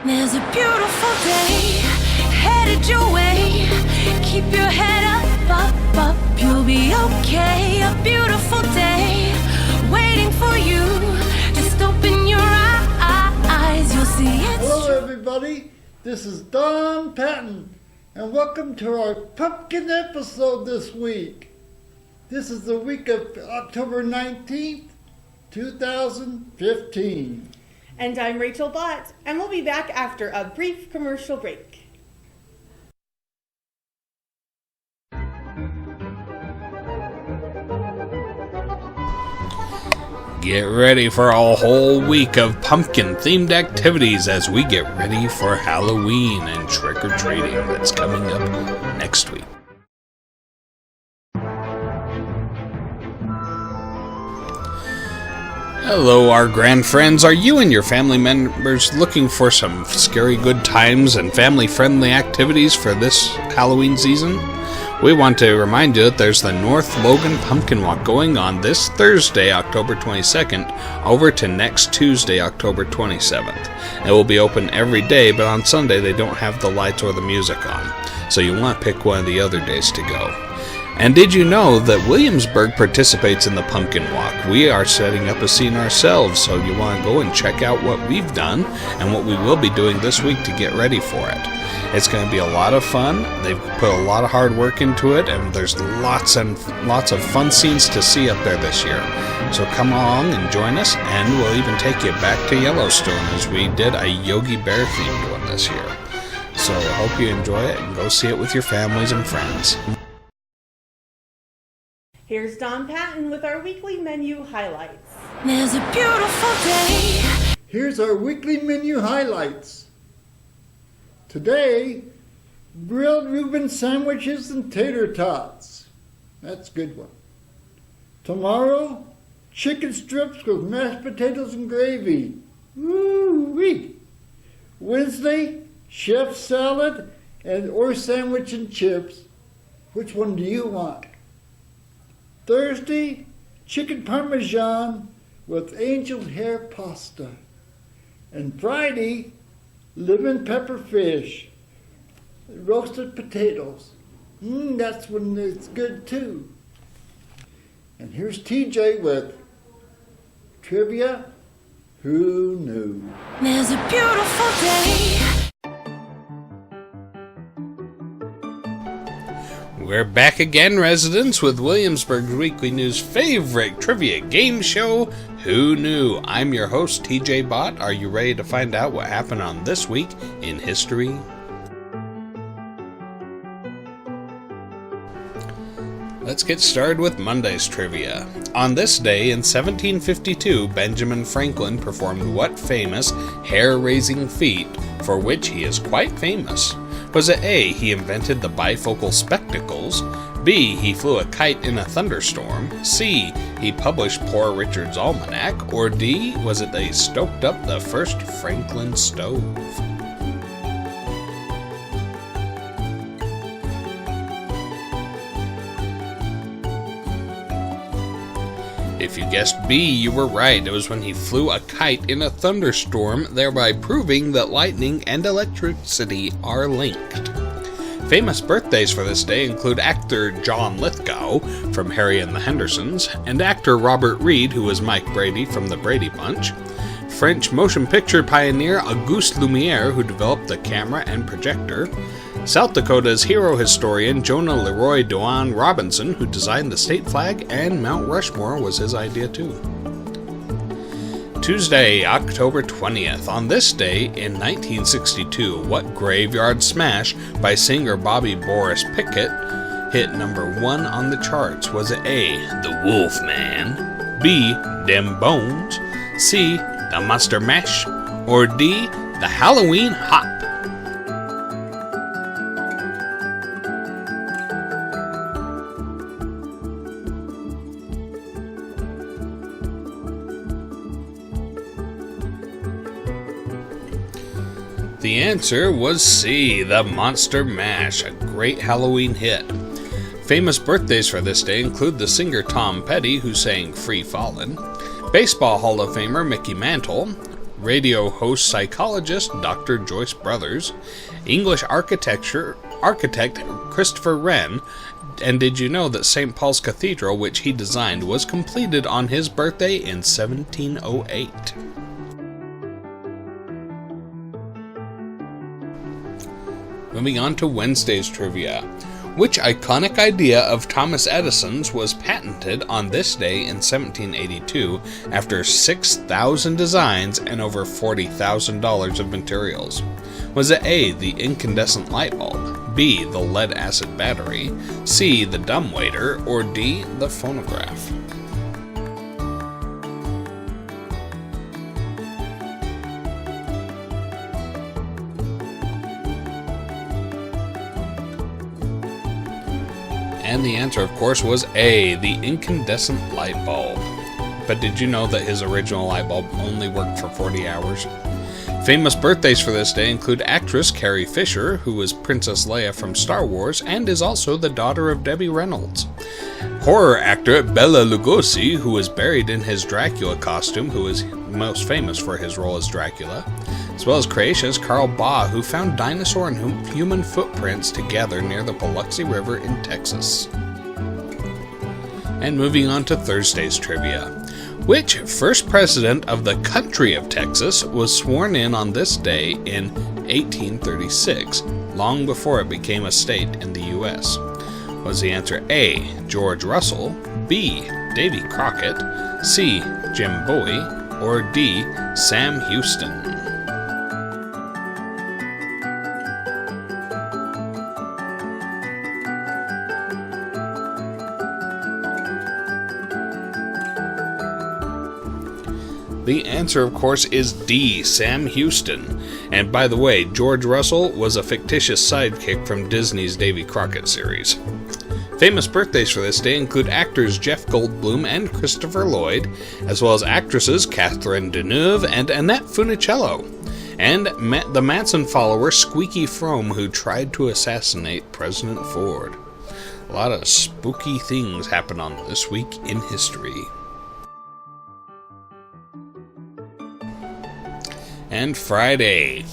There's a beautiful day headed your way. Keep your head up, you'll be okay. A beautiful day waiting for you. Just open your eyes, you'll see it. Hello everybody, this is Don Patton, and welcome to our pumpkin episode this week. This is the week of October 19th, 2015. And I'm Rachel Bott, and we'll be back after a brief commercial break. Get ready for a whole week of pumpkin-themed activities as we get ready for Halloween and trick-or-treating that's coming up next week. Hello, our grand friends. Are you and your family members looking for some scary good times and family-friendly activities for this Halloween season? We want to remind you that there's the North Logan Pumpkin Walk going on this Thursday, October 22nd, over to next Tuesday, October 27th. It will be open every day, but on Sunday they don't have the lights or the music on, so you want to pick one of the other days to go. And did you know that Williamsburg participates in the Pumpkin Walk? We are setting up a scene ourselves, so you want to go and check out what we've done and what we will be doing this week to get ready for it. It's going to be a lot of fun. They've put a lot of hard work into it, and there's lots and lots of fun scenes to see up there this year. So come along and join us, and we'll even take you back to Yellowstone as we did a Yogi Bear themed one this year. So I hope you enjoy it and go see it with your families and friends. Here's Don Patton with our weekly menu highlights. There's a beautiful day. Here's our weekly menu highlights. Today, grilled Reuben sandwiches and tater tots. That's a good one. Tomorrow, chicken strips with mashed potatoes and gravy. Woo-wee. Wednesday, chef salad or sandwich and chips. Which one do you want? Thursday, chicken parmesan with angel hair pasta. And Friday, lemon pepper fish, roasted potatoes. That's when it's good too. And here's TJ with trivia. Who knew? There's a beautiful day. We're back again, residents, with Williamsburg's Weekly News' favorite trivia game show, Who Knew? I'm your host, TJ Bott. Are you ready to find out what happened on this week in history? Let's get started with Monday's trivia. On this day in 1752, Benjamin Franklin performed what famous hair-raising feat for which he is quite famous? Was it A, he invented the bifocal spectacles, B, he flew a kite in a thunderstorm, C, he published Poor Richard's Almanac, or D, was it they stoked up the first Franklin stove? If you guessed B, you were right. It was when he flew a kite in a thunderstorm, thereby proving that lightning and electricity are linked. Famous birthdays for this day include actor John Lithgow from Harry and the Hendersons, and actor Robert Reed, who was Mike Brady from The Brady Bunch, French motion picture pioneer Auguste Lumière, who developed the camera and projector, South Dakota's hero historian Jonah Leroy Doan Robinson, who designed the state flag, and Mount Rushmore was his idea too. Tuesday, October 20th. On this day in 1962, what graveyard smash by singer Bobby Boris Pickett hit number 1 on the charts? Was it A, The Wolf Man, B, Dem Bones, C, The Monster Mash, or D, The Halloween Hop? The answer was C, The Monster Mash, a great Halloween hit. Famous birthdays for this day include the singer Tom Petty, who sang Free Fallin', Baseball Hall of Famer Mickey Mantle, radio host psychologist Dr. Joyce Brothers, English architect Christopher Wren, and did you know that St. Paul's Cathedral, which he designed, was completed on his birthday in 1708? Moving on to Wednesday's trivia. Which iconic idea of Thomas Edison's was patented on this day in 1782 after 6,000 designs and over $40,000 of materials? Was it A, the incandescent light bulb, B, the lead-acid battery, C, the dumbwaiter, or D, the phonograph? And the answer, of course, was A, the incandescent light bulb. But did you know that his original light bulb only worked for 40 hours? Famous birthdays for this day include actress Carrie Fisher, who was Princess Leia from Star Wars and is also the daughter of Debbie Reynolds. Horror actor Bela Lugosi, who was buried in his Dracula costume, who is most famous for his role as Dracula, as well as creationist Carl Baugh, who found dinosaur and human footprints together near the Biloxi River in Texas. And moving on to Thursday's trivia. Which first president of the country of Texas was sworn in on this day in 1836, long before it became a state in the U.S.? Was the answer A, George Russell, B, Davy Crockett, C, Jim Bowie, or D, Sam Houston? The answer, of course, is D, Sam Houston. And by the way, George Russell was a fictitious sidekick from Disney's Davy Crockett series. Famous birthdays for this day include actors Jeff Goldblum and Christopher Lloyd, as well as actresses Catherine Deneuve and Annette Funicello, and the Manson follower Squeaky Fromme, who tried to assassinate President Ford. A lot of spooky things happen on this week in history. And Friday.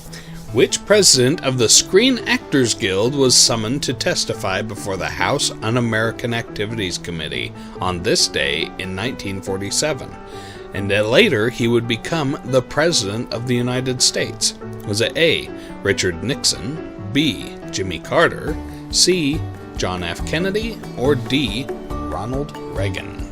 Which president of the Screen Actors Guild was summoned to testify before the House Un-American Activities Committee on this day in 1947? And then later he would become the President of the United States. Was it A, Richard Nixon, B, Jimmy Carter, C, John F. Kennedy, or D, Ronald Reagan?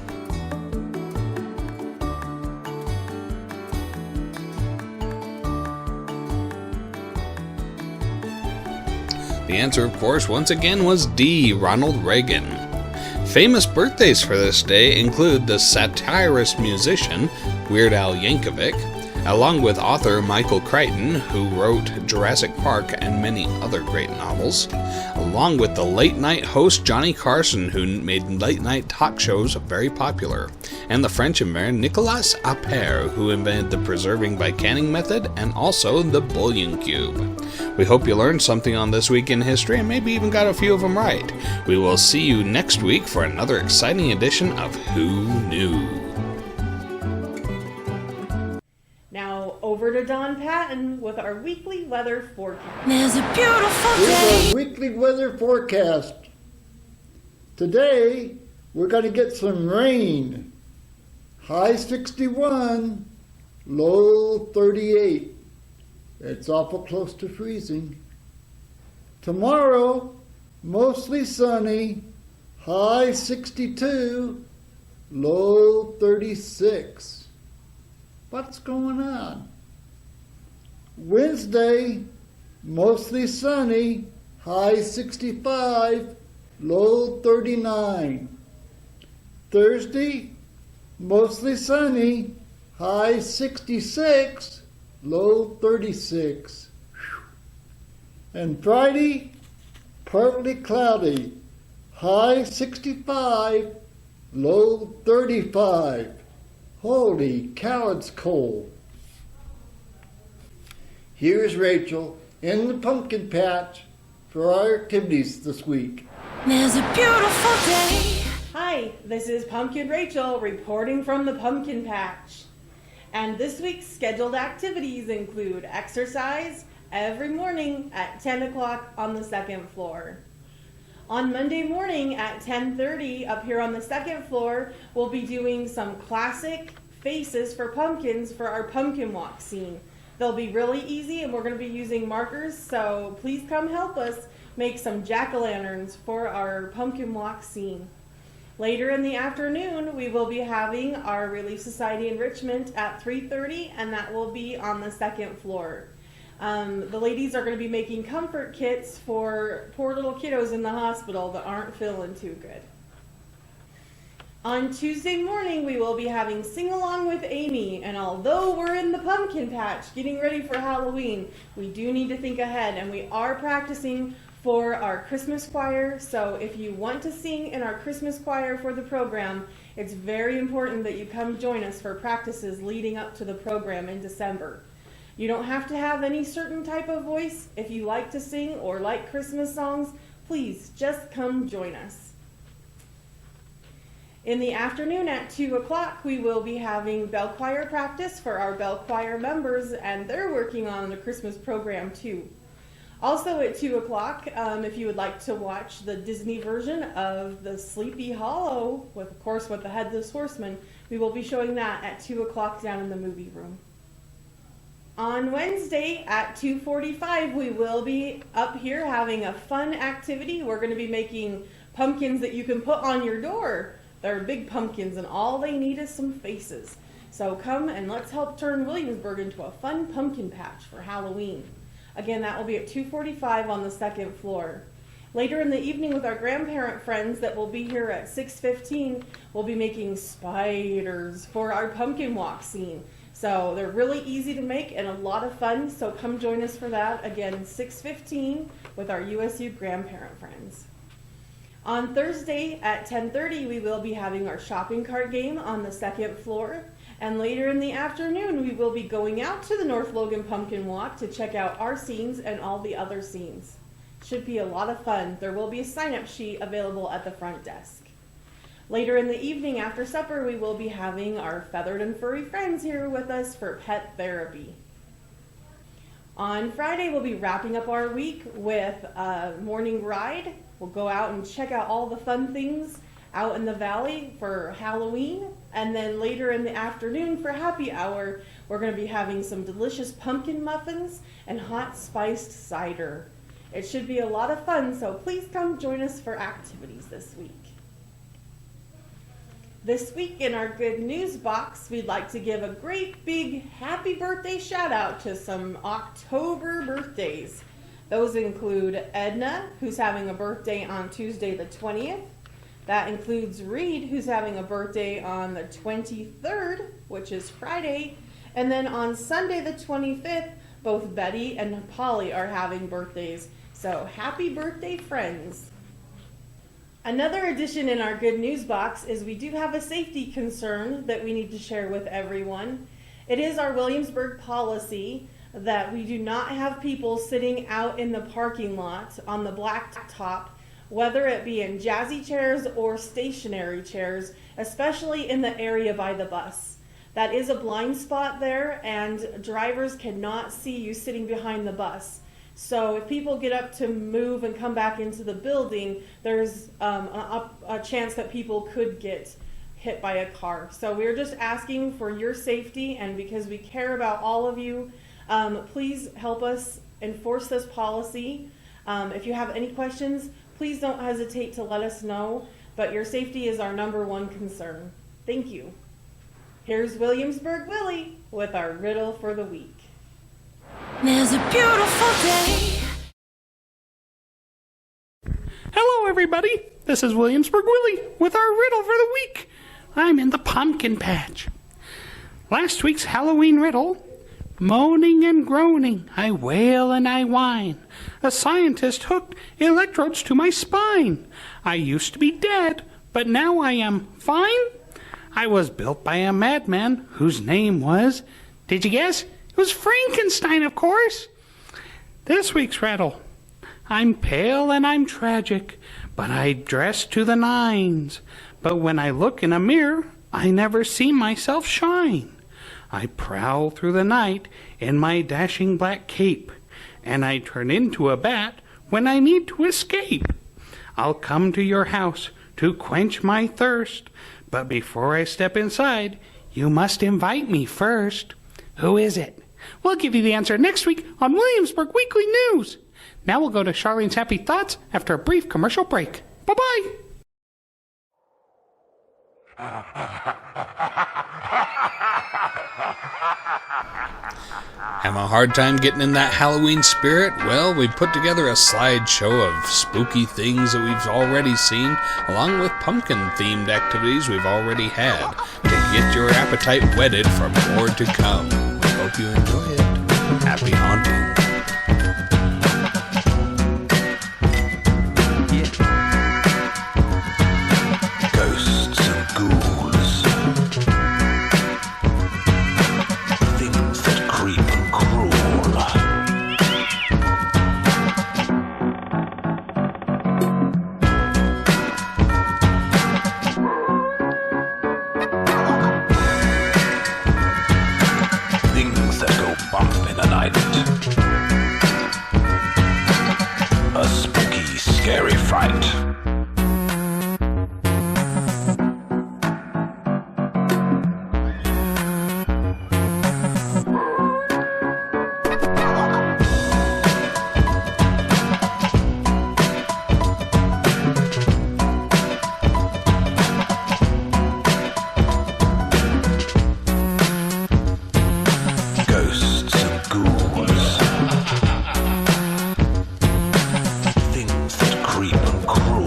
The answer, of course, once again was D, Ronald Reagan. Famous birthdays for this day include the satirist musician Weird Al Yankovic, along with author Michael Crichton, who wrote Jurassic Park and many other great novels, along with the late-night host Johnny Carson, who made late-night talk shows very popular, and the French inventor Nicolas Appert, who invented the preserving by canning method and also the bouillon cube. We hope you learned something on This Week in History and maybe even got a few of them right. We will see you next week for another exciting edition of Who Knew? Now over to Don Patton with our weekly weather forecast. There's a beautiful Here's day. our weekly weather forecast. Today, we're going to get some rain. High 61, low 38. It's awful close to freezing. Tomorrow, mostly sunny, high 62, low 36. What's going on? Wednesday, mostly sunny, high 65, low 39. Thursday, mostly sunny, high 66, low 36. And Friday, partly cloudy, high 65, low 35. Holy cow, it's cold. Here's Rachel in the pumpkin patch for our activities this week. There's a beautiful day. Hi, this is Pumpkin Rachel reporting from the pumpkin patch. And this week's scheduled activities include exercise every morning at 10 o'clock on the second floor. On Monday morning at 10:30 up here on the second floor, we'll be doing some classic faces for pumpkins for our pumpkin walk scene. They'll be really easy and we're going to be using markers, so please come help us make some jack-o'-lanterns for our pumpkin walk scene. Later in the afternoon, we will be having our Relief Society enrichment at 3:30, and that will be on the second floor. The ladies are going to be making comfort kits for poor little kiddos in the hospital that aren't feeling too good. On Tuesday morning, we will be having Sing Along with Amy, and although we're in the pumpkin patch getting ready for Halloween, we do need to think ahead, and we are practicing for our Christmas choir. So if you want to sing in our Christmas choir for the program, it's very important that you come join us for practices leading up to the program in December. You don't have to have any certain type of voice. If you like to sing or like Christmas songs, please just come join us. In the afternoon at 2 o'clock, we will be having bell choir practice for our bell choir members, and they're working on the Christmas program too. Also at 2 o'clock, if you would like to watch the Disney version of the Sleepy Hollow, with the Headless Horseman, we will be showing that at 2 o'clock down in the movie room. On Wednesday at 2:45, we will be up here having a fun activity. We're going to be making pumpkins that you can put on your door. They're big pumpkins, and all they need is some faces. So come and let's help turn Williamsburg into a fun pumpkin patch for Halloween. Again, that will be at 2:45 on the second floor. Later in the evening with our grandparent friends that will be here at 6:15, we'll be making spiders for our pumpkin walk scene. So they're really easy to make and a lot of fun, so come join us for that. Again, 6:15 with our USU grandparent friends. On Thursday at 10:30, we will be having our shopping cart game on the second floor. And later in the afternoon, we will be going out to the North Logan Pumpkin Walk to check out our scenes and all the other scenes. Should be a lot of fun. There will be a sign-up sheet available at the front desk. Later in the evening after supper, we will be having our feathered and furry friends here with us for pet therapy. On Friday, we'll be wrapping up our week with a morning ride. We'll go out and check out all the fun things out in the valley for Halloween. And then later in the afternoon for happy hour, we're going to be having some delicious pumpkin muffins and hot spiced cider. It should be a lot of fun, so please come join us for activities this week. This week in our good news box, we'd like to give a great big happy birthday shout out to some October birthdays. Those include Edna, who's having a birthday on Tuesday the 20th. That includes Reed, who's having a birthday on the 23rd, which is Friday. And then on Sunday the 25th, both Betty and Polly are having birthdays. So happy birthday, friends. Another addition in our good news box is we do have a safety concern that we need to share with everyone. It is our Williamsburg policy that we do not have people sitting out in the parking lot on the blacktop, whether it be in jazzy chairs or stationary chairs, especially in the area by the bus. That is a blind spot there, and drivers cannot see you sitting behind the bus. So if people get up to move and come back into the building, there's a chance that people could get hit by a car. So we're just asking for your safety, and because we care about all of you, please help us enforce this policy. If you have any questions, please don't hesitate to let us know, but your safety is our #1 concern. Thank you. Here's Williamsburg Willie with our riddle for the week. There's a beautiful day. Hello, everybody. This is Williamsburg Willie with our riddle for the week. I'm in the pumpkin patch. Last week's Halloween riddle: moaning and groaning, I wail and I whine. A scientist hooked electrodes to my spine. I used to be dead, but now I am fine. I was built by a madman whose name was, did you guess? It was Frankenstein, of course. This week's riddle: I'm pale and I'm tragic, but I dress to the nines. But when I look in a mirror, I never see myself shine. I prowl through the night in my dashing black cape, and I turn into a bat when I need to escape. I'll come to your house to quench my thirst, but before I step inside, you must invite me first. Who is it? We'll give you the answer next week on Williamsburg Weekly News. Now we'll go to Charlene's Happy Thoughts after a brief commercial break. Bye-bye. Having a hard time getting in that Halloween spirit? Well, we put together a slideshow of spooky things that we've already seen, along with pumpkin-themed activities we've already had, to get your appetite whetted for more to come. We hope you enjoy it. Happy haunting. Ghosts and ghouls, things that creep and crawl. Things that go bump in the night. A spooky, scary fright. Ghosts and ghouls, things that creep and crawl.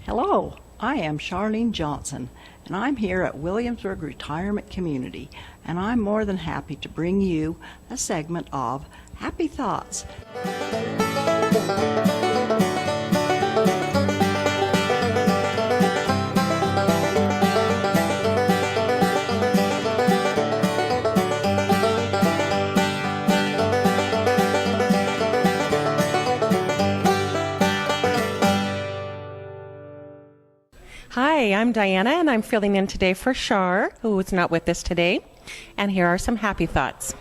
Hello, I am Charlene Johnson, and I'm here at Williamsburg Retirement Community, and I'm more than happy to bring you a segment of Happy Thoughts. Hi, I'm Diana, and I'm filling in today for Shar, who is not with us today. And here are some happy thoughts.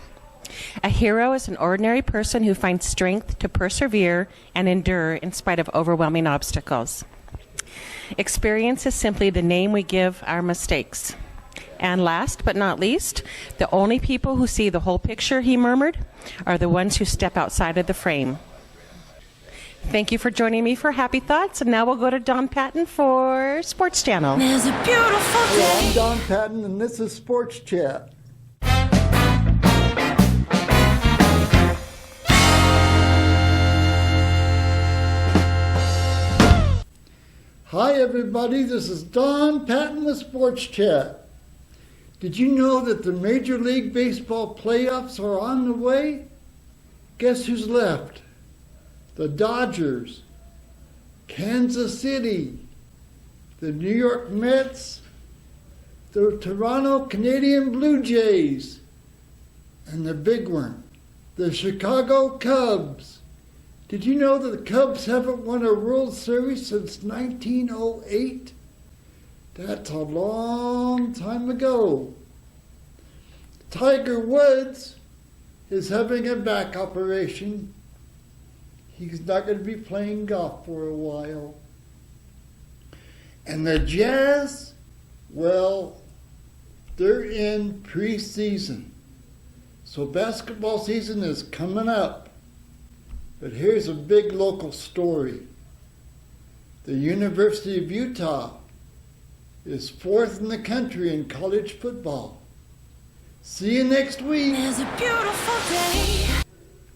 A hero is an ordinary person who finds strength to persevere and endure in spite of overwhelming obstacles. Experience is simply the name we give our mistakes. And last but not least, the only people who see the whole picture, he murmured, are the ones who step outside of the frame. Thank you for joining me for Happy Thoughts, and now we'll go to Don Patton for Sports Channel. There's a beautiful Hello, day. I'm Don Patton, and this is Sports Chat. Hi, everybody. This is Don Patton with Sports Chat. Did you know that the Major League Baseball playoffs are on the way? Guess who's left? The Dodgers, Kansas City, the New York Mets, the Toronto Canadian Blue Jays, and the big one, the Chicago Cubs. Did you know that the Cubs haven't won a World Series since 1908? That's a long time ago. Tiger Woods is having a back operation. He's not going to be playing golf for a while. And the Jazz, well, they're in preseason. So basketball season is coming up. But here's a big local story. The University of Utah is 4th in the country in college football. See you next week. There's a beautiful day.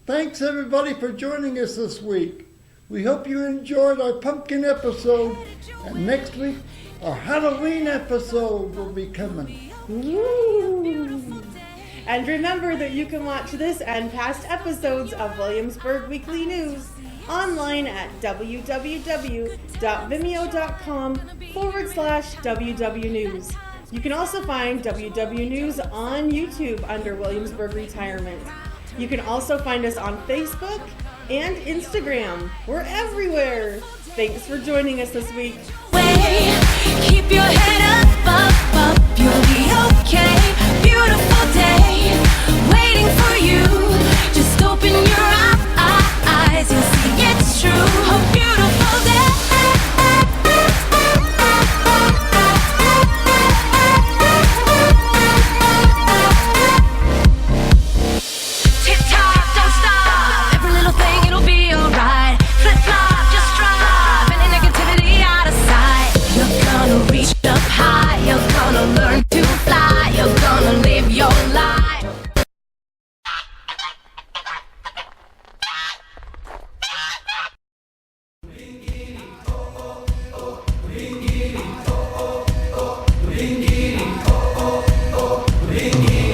Thanks everybody for joining us this week. We hope you enjoyed our pumpkin episode, and next week our Halloween episode will be coming. Woo! And remember that you can watch this and past episodes of Williamsburg Weekly News online at www.vimeo.com/WW News. You can also find WW News on YouTube under Williamsburg Retirement. You can also find us on Facebook and Instagram. We're everywhere. Thanks for joining us this week. Keep your head up, you'll be okay. Beautiful day, waiting for you. Just open your eyes, you'll see it's true. A beautiful day. Tip-top, don't stop. Every little thing, it'll be alright. Flip-flop, just drop. Any negativity out of sight. You're gonna reach up high. You're gonna learn to fly. You're gonna live your life.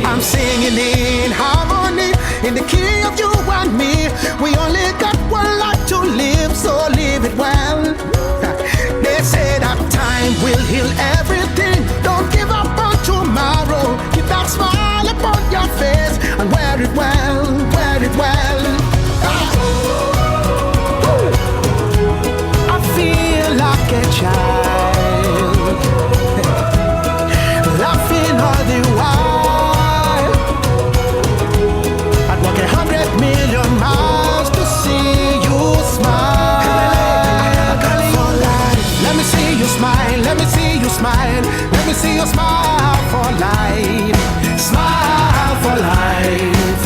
I'm singing in harmony, in the key of you and me. We only got one life to live, so live it well. They say that time will heal everything. Don't give up on tomorrow. Keep that smile upon your face and wear it well, wear it well. I feel like a child, laughing all the while. I'd walk 100 million miles to see you smile. For life. Let me see you smile, let me see you smile, let me see you smile for life. Smile for life.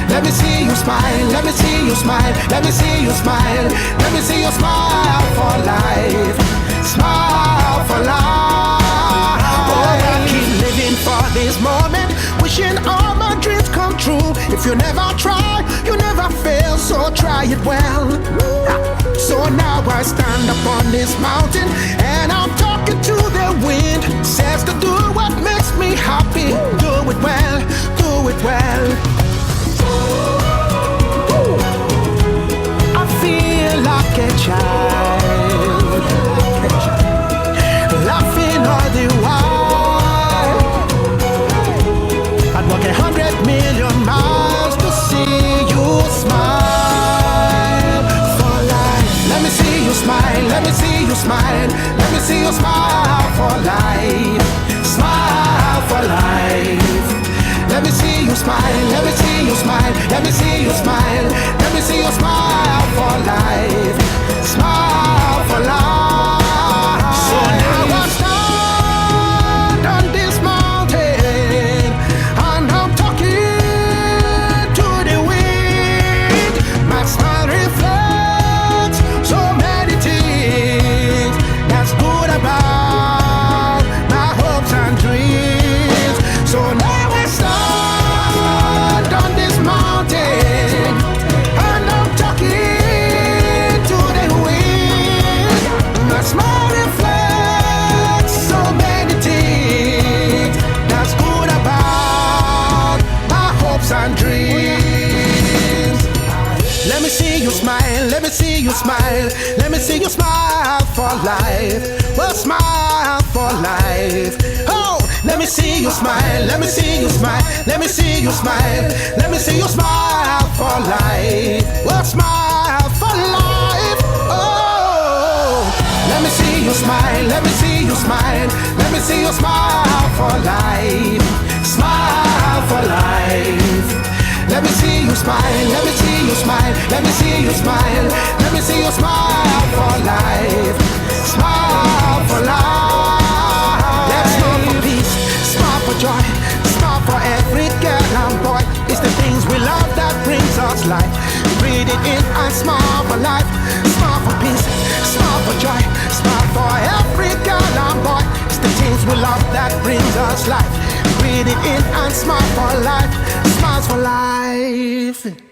Let me see you smile, let me see you smile, let me see you smile, let me see you smile for life. Smile for life. Oh, I keep living for this moment, wishing all my dreams come true. If you never try, you never fail, so try it well. So now I stand upon this mountain and I'm talking to the wind. Says to do what makes me happy. Do it well, do it well. I feel like a child, laughing all the while. I'd walk 100 million miles to see you smile for life. Let me see you smile, let me see you smile, let me see you smile for life. Smile for life. Let me see you smile, let me see you smile, let me see you smile, let me see you smile for life. Smile for life. So now I stand on this mountain and I'm talking to the wind. My smile reflects so many things that's good about my hopes and dreams. So now I stand on this mountain and I'm talking to the wind. My smile reflects so many things that's good about my hopes and dreams. Let me see you smile, let me see you smile, let me see you smile for life. Well, smile for life. Oh, let me see you smile, let me see you smile, let me see you smile, let me see you smile for life. Well, smile for life. Oh, let me see you smile, let me see you smile, let me see you smile for life. Smile for life. Let me see you smile, let me see you smile, let me see you smile, let me see you smile for life. Smile for life. Let's smile for peace, smile for joy, smile for every girl and boy. It's the things we love that brings us life. Breathe it in and smile for life. Smile for peace, smile for joy, smile for every girl and boy. It's the things we love that brings us life. Breathe it in and smile for life. Smiles for life.